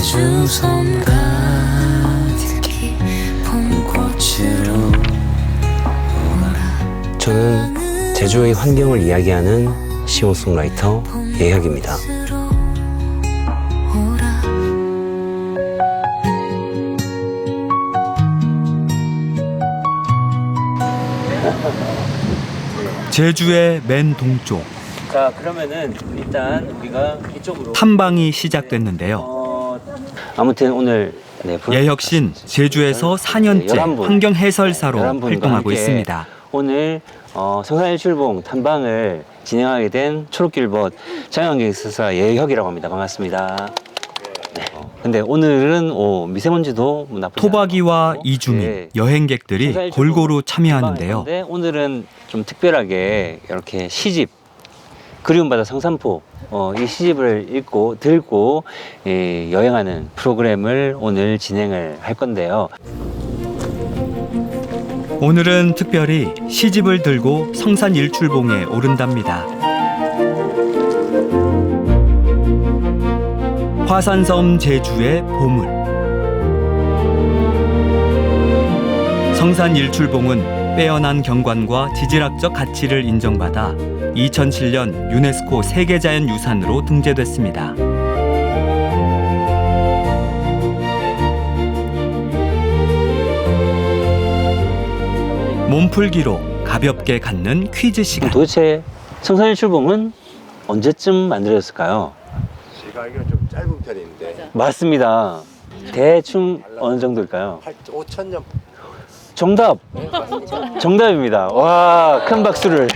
제주섬 가득히 봄꽃으로 저는 제주의 환경을 이야기하는 싱어송라이터 예혁입니다. 제주의 맨 동쪽 자, 그러면은 일단 우리가 이쪽으로 탐방이 시작됐는데요. 아무튼 오늘 예혁 씨는 제주에서 4년째 11분, 환경 해설사로 11분과 활동하고 함께 있습니다. 오늘 성산일출봉 탐방을 진행하게 된 초록길벗 자연환경해설사 예혁이라고 합니다. 반갑습니다. 네. 근데 오늘은 미세먼지도 나쁘지 토박이와 않고, 이주민, 네. 여행객들이 성산일출봉 골고루 참여하는데요. 탐방을 했는데 오늘은 좀 특별하게 이렇게 시집 그리움 바다 성산포 이 시집을 들고 여행하는 프로그램을 오늘 진행을 할 건데요. 오늘은 특별히 시집을 들고 성산일출봉에 오른답니다. 화산섬 제주의 보물. 성산일출봉은 빼어난 경관과 지질학적 가치를 인정받아 2007년 유네스코 세계자연유산으로 등재됐습니다. 몸풀기로 가볍게 갖는 퀴즈 시간. 도대체 성산일출봉은 언제쯤 만들어졌을까요? 제가 알기로는 좀 짧은 편인데 맞습니다. 대충 어느 정도일까요? 5,000년 정답! 정답입니다. 와, 큰 박수를.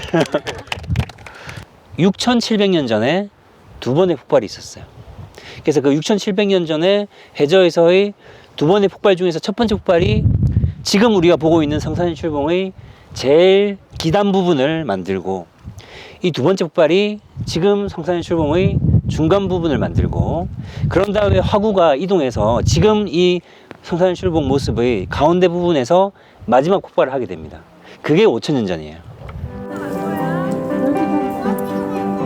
6,700년 전에 두 번의 폭발이 있었어요. 그래서 그 6,700년 전에 해저에서의 두 번의 폭발 중에서 첫 번째 폭발이 지금 우리가 보고 있는 성산일출봉의 제일 기단 부분을 만들고, 이 두 번째 폭발이 지금 성산일출봉의 중간 부분을 만들고, 그런 다음에 화구가 이동해서 지금 이 성산일출봉 모습의 가운데 부분에서 마지막 폭발을 하게 됩니다. 그게 5,000년 전이에요.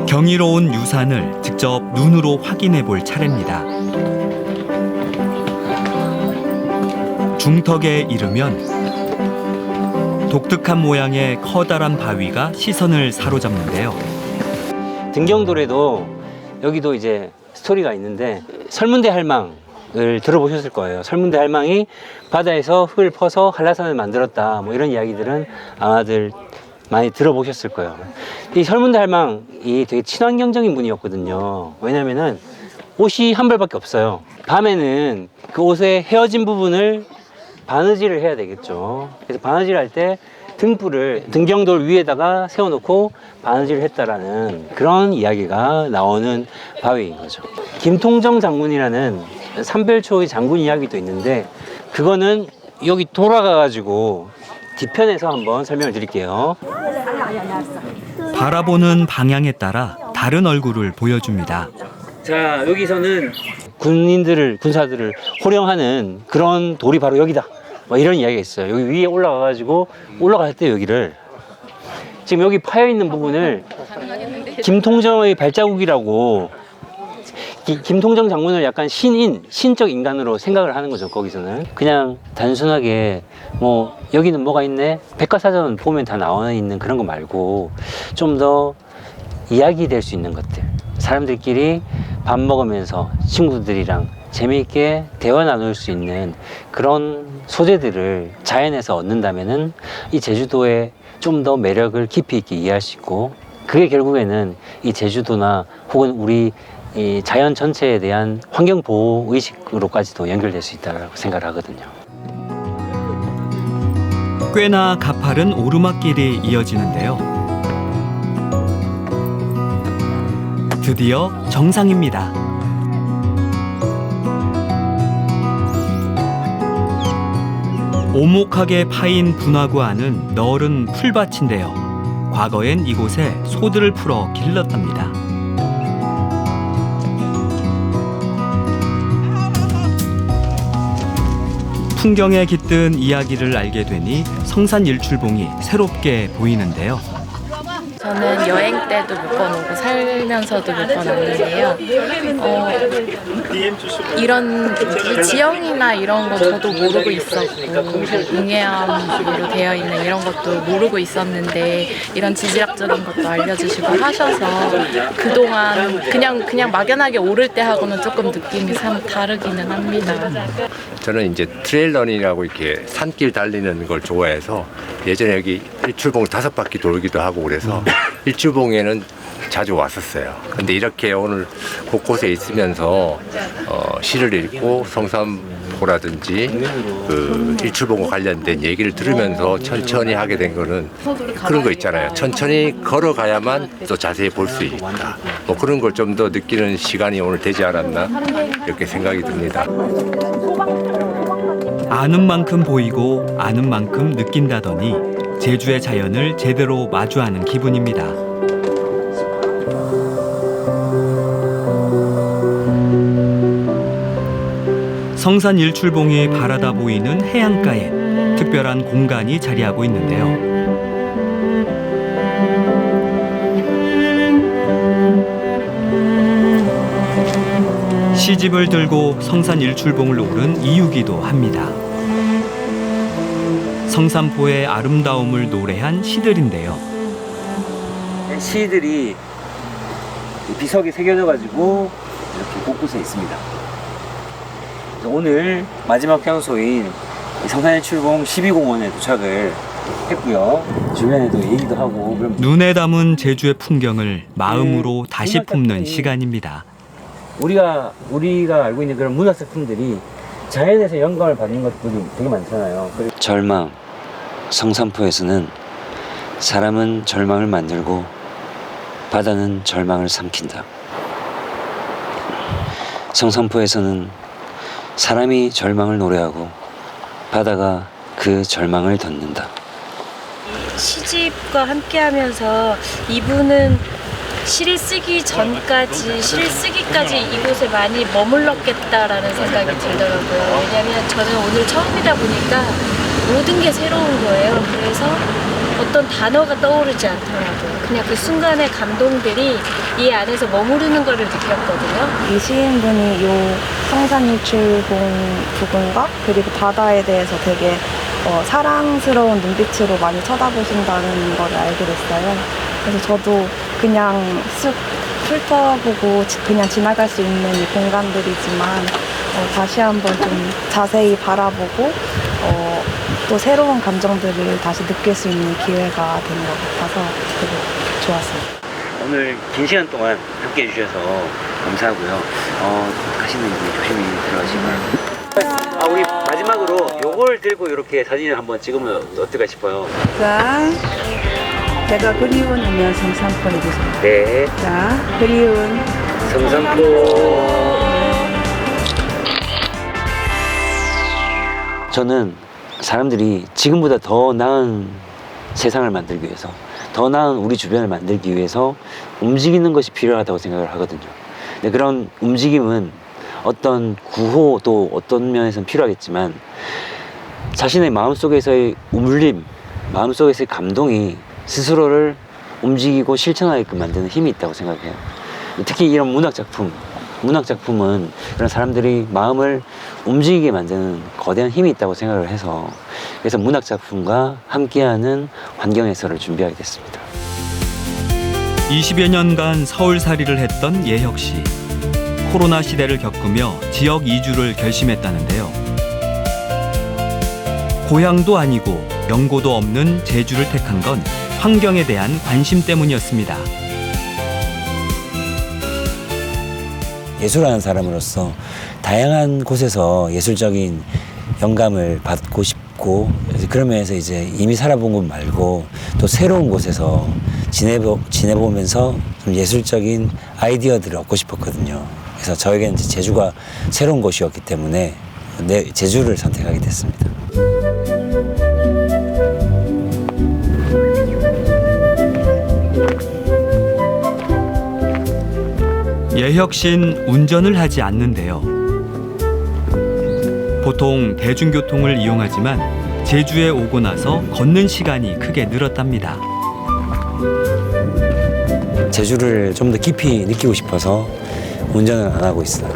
경이로운 유산을 직접 눈으로 확인해 볼 차례입니다. 중턱에 이르면 독특한 모양의 커다란 바위가 시선을 사로잡는데요. 등경돌에도 여기도 이제 스토리가 있는데, 설문대 할망을 들어보셨을 거예요. 설문대 할망이 바다에서 흙을 퍼서 한라산을 만들었다, 뭐 이런 이야기들은 아마들 많이 들어보셨을 거예요. 이 설문대 할망이 되게 친환경적인 분이었거든요. 왜냐면은 옷이 한 벌밖에 없어요. 밤에는 그 옷의 헤어진 부분을 바느질을 해야 되겠죠. 그래서 바느질 할 때 등불을 등경돌 위에다가 세워놓고 바느질을 했다라는 그런 이야기가 나오는 바위인 거죠. 김통정 장군이라는 삼별초의 장군 이야기도 있는데, 그거는 여기 돌아가가지고 뒤편에서 한번 설명을 드릴게요. 바라보는 방향에 따라 다른 얼굴을 보여줍니다. 자, 여기서는 군사들을 호령하는 그런 돌이 바로 여기다, 뭐 이런 이야기가 있어요. 여기 위에 올라가가지고 올라갈 때 여기를, 지금 여기 파여있는 부분을 김통정의 발자국이라고, 김통정 장군을 약간 신적 인간으로 생각을 하는 거죠. 거기서는 그냥 단순하게 뭐 여기는 뭐가 있네, 백과사전 보면 다 나와 있는 그런 거 말고 좀 더 이야기 될 수 있는 것들, 사람들끼리 밥 먹으면서 친구들이랑 재미있게 대화 나눌 수 있는 그런 소재들을 자연에서 얻는다면은 이 제주도의 좀 더 매력을 깊이 있게 이해할 수 있고, 그게 결국에는 이 제주도나 혹은 우리 이 자연 전체에 대한 환경 보호 의식으로까지도 연결될 수 있다고 생각을 하거든요. 꽤나 가파른 오르막길이 이어지는데요. 드디어 정상입니다. 오목하게 파인 분화구 안은 너른 풀밭인데요. 과거엔 이곳에 소들을 풀어 길렀답니다. 풍경에 깃든 이야기를 알게 되니 성산일출봉이 새롭게 보이는데요. 저는 여행 때도 몇 번 오고 살면서도 몇 번 왔는데요. 이런 지형이나 이런 거 저도 모르고 있었고 웅해암으로 되어 있는 이런 것도 모르고 있었는데 이런 지질학적인 것도 알려주시고 하셔서 그동안 그냥 막연하게 오를 때 하고는 조금 느낌이 참 다르기는 합니다. 저는 이제 트레일러닝이라고 이렇게 산길 달리는 걸 좋아해서 예전에 여기 일출봉 5바퀴 돌기도 하고 그래서 일출봉에는 자주 왔었어요. 근데 이렇게 오늘 곳곳에 있으면서 시를 읽고 성산포라든지 그 일출봉과 관련된 얘기를 들으면서 천천히 하게 된 거는 그런 거 있잖아요. 천천히 걸어가야만 또 자세히 볼 수 있다. 뭐 그런 걸 좀 더 느끼는 시간이 오늘 되지 않았나 이렇게 생각이 듭니다. 아는 만큼 보이고 아는 만큼 느낀다더니 제주의 자연을 제대로 마주하는 기분입니다. 성산 일출봉이 바라다 보이는 해안가에 특별한 공간이 자리하고 있는데요. 시집을 들고 성산 일출봉을 오른 이유기도 합니다. 성산포의 아름다움을 노래한 시들인데요. 시들이 비석이 새겨져가지고 이렇게 곳곳에 있습니다. 오늘 마지막 향소인 성산일출봉 12공원에 도착을 했고요. 주변에도 얘기도 하고 그럼 눈에 담은 제주의 풍경을 마음으로 다시 품는 시간입니다. 우리가 알고 있는 그런 문화 작품들이 자연에서 영감을 받는 것들이 되게 많잖아요. 절망. 성산포에서는 사람은 절망을 만들고 바다는 절망을 삼킨다. 성산포에서는 사람이 절망을 노래하고 바다가 그 절망을 덮는다. 시집과 함께하면서 이분은 시를 쓰기 전까지, 시를 쓰기까지 이곳에 많이 머물렀겠다라는 생각이 들더라고요. 왜냐하면 저는 오늘 처음이다 보니까 모든 게 새로운 거예요. 그래서 어떤 단어가 떠오르지 않더라고요. 그냥 그 순간의 감동들이 이 안에서 머무르는 거를 느꼈거든요. 이 시인분이 요 성산일출봉 부근과 그리고 바다에 대해서 되게 사랑스러운 눈빛으로 많이 쳐다보신다는 걸 알게 됐어요. 그래서 저도 그냥 쓱 훑어보고 그냥 지나갈 수 있는 이 공간들이지만 다시 한번 좀 자세히 바라보고 또 새로운 감정들을 다시 느낄 수 있는 기회가 된 것 같아서 되게 좋았습니다. 오늘 긴 시간 동안 함께 해주셔서 감사하고요. 가시는 길 조심히 들어가시고요. 우리 마지막으로 요걸 들고 이렇게 사진을 한번 찍으면 어떨까 싶어요. 자, 제가 그리운 음면 성산포 해주세요. 네. 자, 그리운 성산포. 저는 사람들이 지금보다 더 나은 세상을 만들기 위해서, 더 나은 우리 주변을 만들기 위해서 움직이는 것이 필요하다고 생각을 하거든요. 근데 그런 움직임은 어떤 구호도 어떤 면에서는 필요하겠지만 자신의 마음속에서의 울림, 마음속에서의 감동이 스스로를 움직이고 실천하게끔 만드는 힘이 있다고 생각해요. 특히 이런 문학작품은 그런 사람들이 마음을 움직이게 만드는 거대한 힘이 있다고 생각을 해서 그래서 문학작품과 함께하는 환경해설을 준비하게 됐습니다. 20여 년간 서울살이를 했던 예혁 씨. 코로나 시대를 겪으며 지역 이주를 결심했다는데요. 고향도 아니고 연고도 없는 제주를 택한 건 환경에 대한 관심 때문이었습니다. 예술하는 사람으로서 다양한 곳에서 예술적인 영감을 받고 싶고 그런 면에서 이제 이미 살아본 곳 말고 또 새로운 곳에서 지내보면서 좀 예술적인 아이디어들을 얻고 싶었거든요. 그래서 저에게는 이제 제주가 새로운 곳이었기 때문에 제주를 선택하게 됐습니다. 예혁 씨는 운전을 하지 않는데요. 보통 대중교통을 이용하지만 제주에 오고 나서 걷는 시간이 크게 늘었답니다. 제주를 좀 더 깊이 느끼고 싶어서 운전을 안 하고 있어요.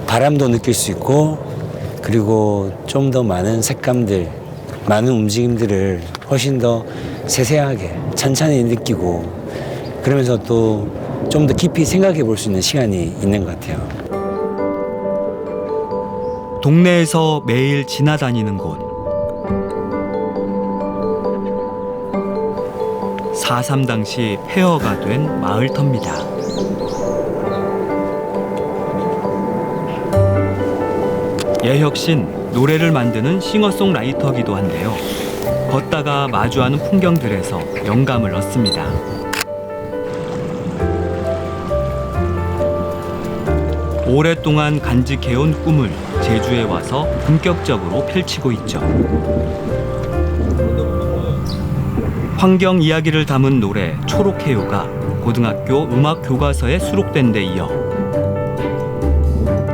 바람도 느낄 수 있고 그리고 좀 더 많은 색감들, 많은 움직임들을 훨씬 더 세세하게 천천히 느끼고 그러면서 또 좀 더 깊이 생각해 볼 수 있는 시간이 있는 것 같아요. 동네에서 매일 지나다니는 곳. 4.3 당시 폐허가 된 마을터입니다. 예혁 씨는 노래를 만드는 싱어송라이터기도 한데요. 걷다가 마주하는 풍경들에서 영감을 얻습니다. 오랫동안 간직해온 꿈을 제주에 와서 본격적으로 펼치고 있죠. 환경 이야기를 담은 노래 초록해요가 고등학교 음악 교과서에 수록된 데 이어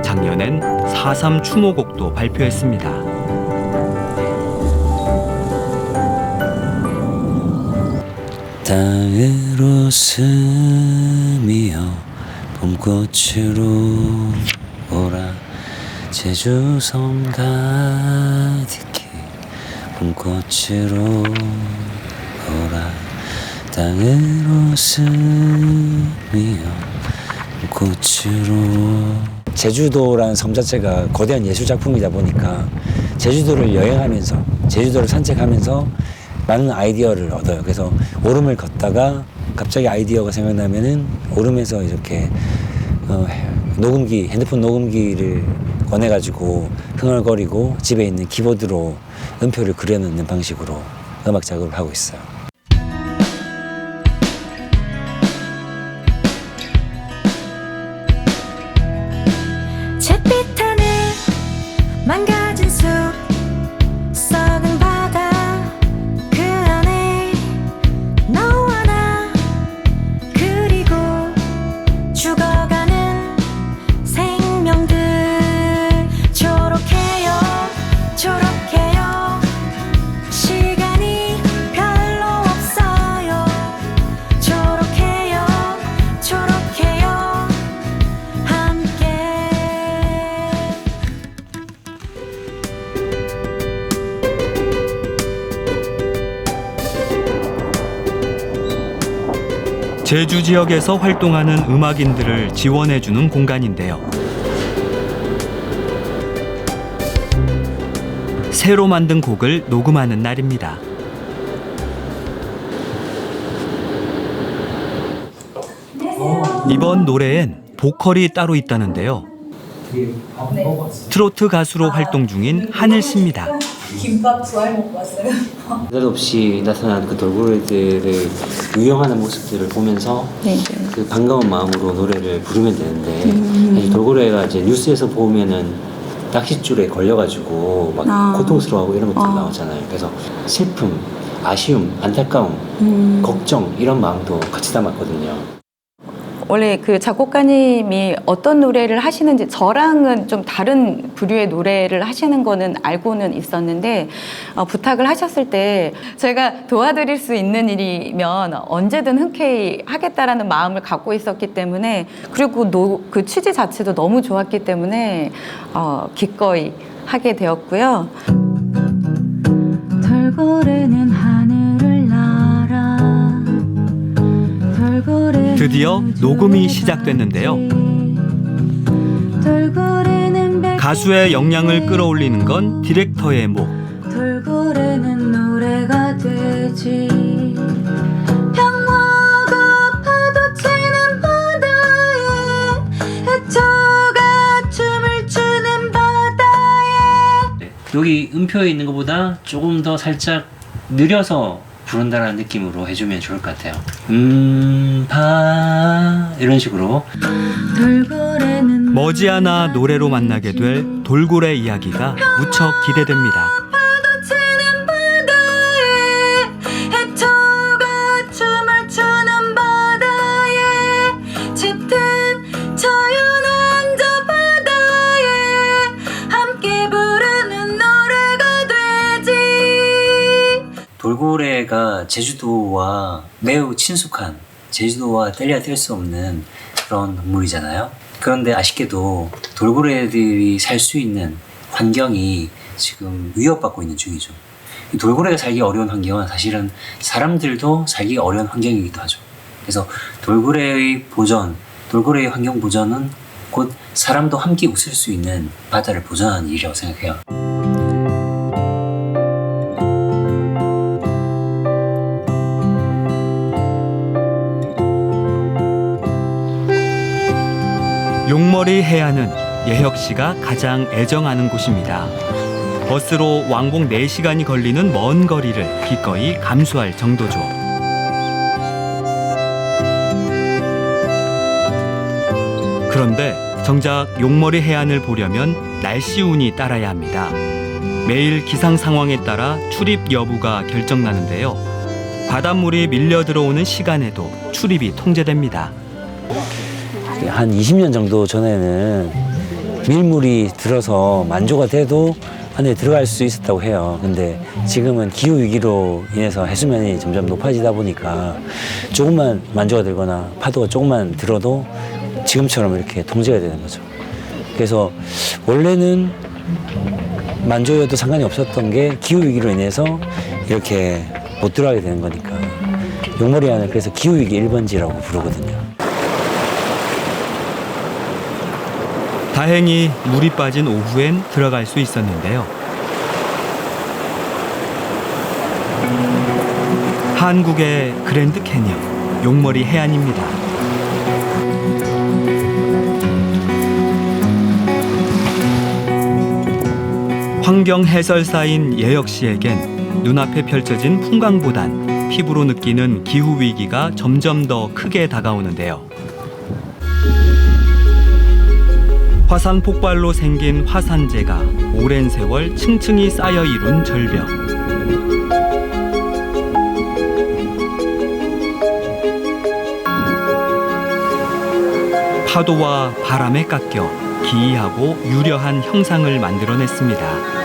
작년엔 4.3 추모곡도 발표했습니다. 땅으로 스미어 봄꽃으로 오라 제주섬 가득히 봄꽃으로 오라 땅으로 스미어 봄꽃으로. 제주도라는 섬 자체가 거대한 예술 작품이다 보니까 제주도를 여행하면서 제주도를 산책하면서 많은 아이디어를 얻어요. 그래서 오름을 걷다가 갑자기 아이디어가 생각나면은 오름에서 이렇게 녹음기, 핸드폰 녹음기를 꺼내가지고 흥얼거리고 집에 있는 키보드로 음표를 그려넣는 방식으로 음악 작업을 하고 있어요. 잿빛 하늘 망가진 숲 썩은 바다 그 안에 너와 나 그리고 죽어가는 생명들 초록해요 초록해요 시간이 별로 없어요 초록해요 초록해요 함께. 제주 지역에서 활동하는 음악인들을 지원해주는 공간인데요. 새로 만든 곡을 녹음하는 날입니다. 이번 노래엔 보컬이 따로 있다는데요. 트로트 가수로 활동 중인 하늘 씨입니다. 느닷없이 나타난 그 돌고래들의 유영하는 모습들을 보면서 그 반가운 마음으로 노래를 부르면 되는데 사실 돌고래가 이제 뉴스에서 보면은 낚싯줄에 걸려가지고 막 고통스러워하고 이런 것들 나오잖아요. 그래서 슬픔, 아쉬움, 안타까움, 걱정 이런 마음도 같이 담았거든요. 원래 그 작곡가님이 어떤 노래를 하시는지 저랑은 좀 다른 부류의 노래를 하시는 거는 알고는 있었는데 부탁을 하셨을 때 제가 도와드릴 수 있는 일이면 언제든 흔쾌히 하겠다라는 마음을 갖고 있었기 때문에 그리고 그 취지 자체도 너무 좋았기 때문에 기꺼이 하게 되었고요. 돌고래는 하늘을 날아 드디어 녹음이 시작됐는데요. 가수의 역량을 끌어올리는 건 디렉터의 목. 돌고래는 노래가 되지 평화가 파도 치는 바다에 해초가 춤을 추는 바다에. 여기 음표에 있는 것보다 조금 더 살짝 느려서 부른다는 느낌으로 해주면 좋을 것 같아요. 이런 식으로. 머지않아 노래로 만나게 될 돌고래 이야기가 무척 기대됩니다. 파도 치는 바다에 해초가 춤을 추는 바다에 짙은 자연한 저 바다에 함께 부르는 노래가 되지. 돌고래가 제주도와 매우 친숙한 제주도와 뗄래야 뗄 수 없는 그런 동물이잖아요. 그런데 아쉽게도 돌고래들이 살 수 있는 환경이 지금 위협받고 있는 중이죠. 이 돌고래가 살기 어려운 환경은 사실은 사람들도 살기 어려운 환경이기도 하죠. 그래서 돌고래의 보전, 돌고래의 환경 보전은 곧 사람도 함께 웃을 수 있는 바다를 보전하는 일이라고 생각해요. 용머리 해안은 예혁 씨가 가장 애정하는 곳입니다. 버스로 왕복 4시간이 걸리는 먼 거리를 기꺼이 감수할 정도죠. 그런데 정작 용머리 해안을 보려면 날씨 운이 따라야 합니다. 매일 기상 상황에 따라 출입 여부가 결정나는데요. 바닷물이 밀려 들어오는 시간에도 출입이 통제됩니다. 한 20년 정도 전에는 밀물이 들어서 만조가 돼도 안에 들어갈 수 있었다고 해요. 근데 지금은 기후위기로 인해서 해수면이 점점 높아지다 보니까 조금만 만조가 들거나 파도가 조금만 들어도 지금처럼 이렇게 통제가 되는 거죠. 그래서 원래는 만조여도 상관이 없었던 게 기후위기로 인해서 이렇게 못 들어가게 되는 거니까 용머리 해안을 그래서 기후위기 1번지라고 부르거든요. 다행히 물이 빠진 오후엔 들어갈 수 있었는데요. 한국의 그랜드 캐니언, 용머리 해안입니다. 환경 해설사인 예혁 씨에겐 눈앞에 펼쳐진 풍광보단 피부로 느끼는 기후 위기가 점점 더 크게 다가오는데요. 화산 폭발로 생긴 화산재가 오랜 세월 층층이 쌓여 이룬 절벽. 파도와 바람에 깎여 기이하고 유려한 형상을 만들어냈습니다.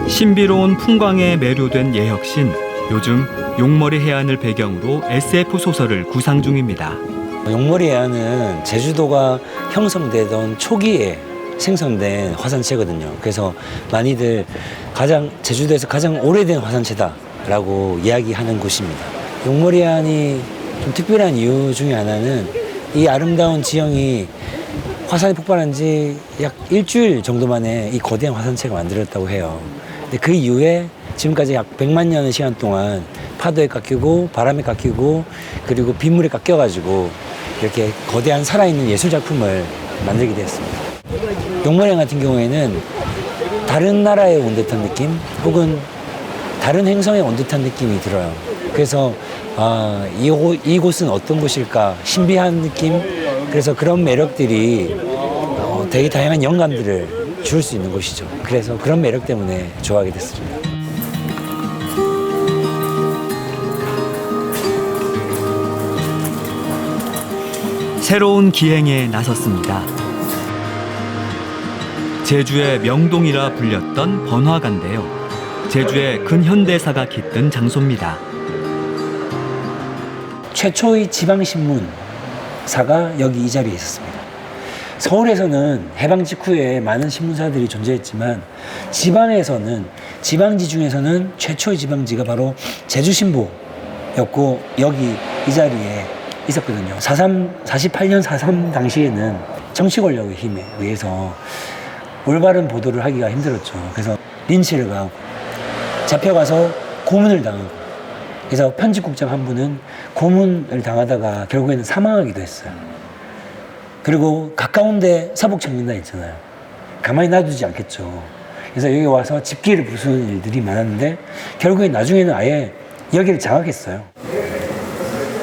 신비로운 풍광에 매료된 예혁 씨는 요즘 용머리 해안을 배경으로 SF 소설을 구상 중입니다. 용머리 해안은 제주도가 형성되던 초기에 생성된 화산체거든요. 그래서 많이들 제주도에서 가장 오래된 화산체다라고 이야기하는 곳입니다. 용머리 해안이 좀 특별한 이유 중에 하나는 이 아름다운 지형이 화산이 폭발한 지 약 일주일 정도 만에 이 거대한 화산체가 만들었다고 해요. 그 이후에 지금까지 약 100만 년의 시간 동안 파도에 깎이고 바람에 깎이고 그리고 빗물에 깎여가지고 이렇게 거대한 살아있는 예술작품을 만들게 되었습니다. 용머리 해안 같은 경우에는 다른 나라에 온 듯한 느낌 혹은 다른 행성에 온 듯한 느낌이 들어요. 그래서 이곳은 어떤 곳일까 신비한 느낌, 그래서 그런 매력들이 되게 다양한 영감들을 줄 수 있는 곳이죠. 그래서 그런 매력 때문에 좋아하게 됐습니다. 새로운 기행에 나섰습니다. 제주의 명동이라 불렸던 번화가인데요. 제주의 근현대사가 깃든 장소입니다. 최초의 지방신문사가 여기 이 자리에 있었습니다. 서울에서는 해방 직후에 많은 신문사들이 존재했지만 지방에서는 지방지 중에서는 최초의 지방지가 바로 제주신보였고 여기 이 자리에 있었거든요. 48년 4.3 당시에는 정치 권력의 힘에 의해서 올바른 보도를 하기가 힘들었죠. 그래서 린치를 가하고 잡혀가서 고문을 당하고 그래서 편집국장 한 분은 고문을 당하다가 결국에는 사망하기도 했어요. 그리고 가까운데 서북청년단 있잖아요. 가만히 놔두지 않겠죠. 그래서 여기 와서 집기를 부수는 일들이 많았는데 결국에 나중에는 아예 여기를 장악했어요.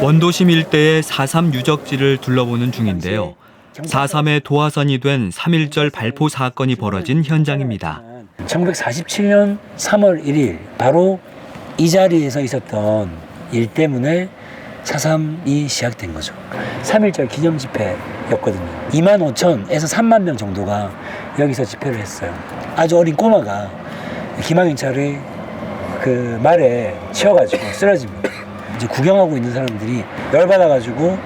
원도심 일대의 4.3 유적지를 둘러보는 중인데요. 4.3의 도화선이 된 3.1절 발포 사건이 벌어진 현장입니다. 1947년 3월 1일 바로 이 자리에서 있었던 일 때문에 4.3이 시작된 거죠. 3.1절 기념 집회였거든요. 25,000에서 3만 명 정도가 여기서 집회를 했어요. 아주 어린 꼬마가 기망경찰의 그 말에 치여가지고 쓰러집니다. 이제 구경하고 있는 사람들이 열받아가지고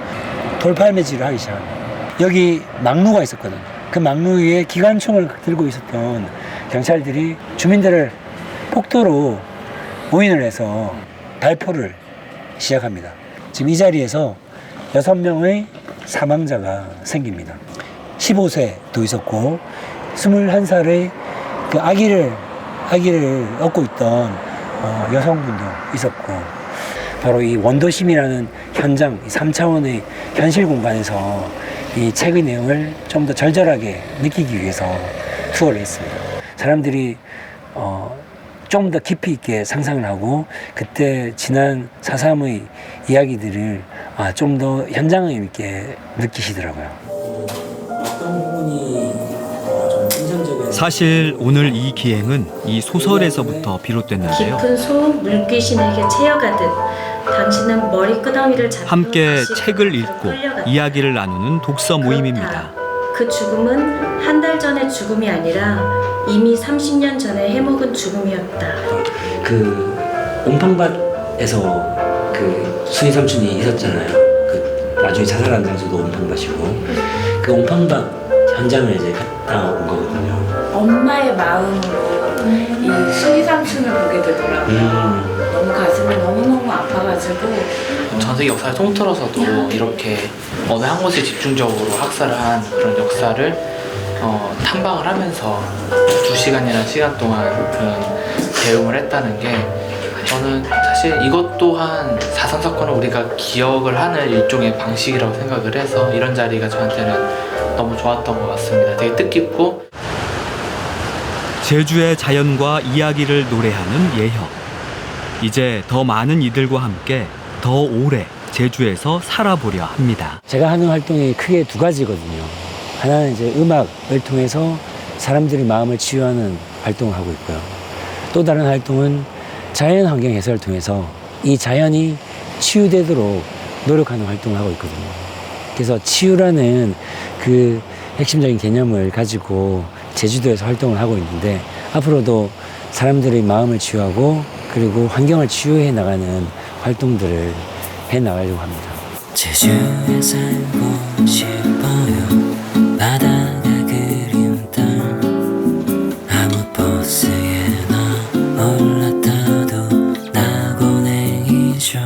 돌팔매질을 하기 시작합니다. 여기 막루가 있었거든. 그 막루 위에 기관총을 들고 있었던 경찰들이 주민들을 폭도로 모인을 해서 발포를 시작합니다. 지금 이 자리에서 6명의 사망자가 생깁니다. 15세도 있었고 21살의 그 아기를 얻고 있던 여성분도 있었고, 바로 이 원도심이라는 현장, 3차원의 현실 공간에서 이 책의 내용을 좀 더 절절하게 느끼기 위해서 투어를 했습니다. 사람들이 좀 더 깊이 있게 상상을 하고 그때 지난 4.3의 이야기들을 좀 더 현장감 있게 느끼시더라고요. 어떤 부분이 좀 인상적이었어요? 사실 오늘 이 기행은 이 소설에서부터 비롯됐는데요. 깊은 소음 물귀신에게 채여가듯 당신은 머리끄덩이를 잡고 함께 다시 책을 읽고 끌려갔다. 이야기를 나누는 독서 모임입니다. 그 죽음은 한 달 전의 죽음이 아니라 이미 30년 전에 해먹은 죽음이었다. 그 옴팡밭에서 그 순이 삼촌이 있었잖아요. 그 나중에 자살한 장소도 옴팡밭이고, 그 옴팡밭 현장을 이제 갔다 온 거거든요. 엄마의 마음으로 이 순이 삼촌을 보게 되더라고요. 너무 가슴이 너무너무 아파가지고 전 세계 역사를 통틀어서도 이렇게 어느 한 곳에 집중적으로 학살을 한 그런 역사를 탐방을 하면서 2시간이라는 시간 동안 그런 배움을 했다는 게, 저는 사실 이것 또한 4.3 사건을 우리가 기억을 하는 일종의 방식이라고 생각을 해서 이런 자리가 저한테는 너무 좋았던 것 같습니다. 되게 뜻깊고, 제주의 자연과 이야기를 노래하는 예협. 이제 더 많은 이들과 함께 더 오래 제주에서 살아보려 합니다. 제가 하는 활동이 크게 두 가지거든요. 하나는 이제 음악을 통해서 사람들의 마음을 치유하는 활동을 하고 있고요. 또 다른 활동은 자연 환경 해설을 통해서 이 자연이 치유되도록 노력하는 활동을 하고 있거든요. 그래서 치유라는 그 핵심적인 개념을 가지고 제주도에서 활동을 하고 있는데, 앞으로도 사람들의 마음을 치유하고 그리고 환경을 치유해 나가는 활동들을 해 나가려고 합니다. 제주에 살고 싶어요. 바다가 그리운 땅, 아무 버스에나 올라타도 나고행이죠.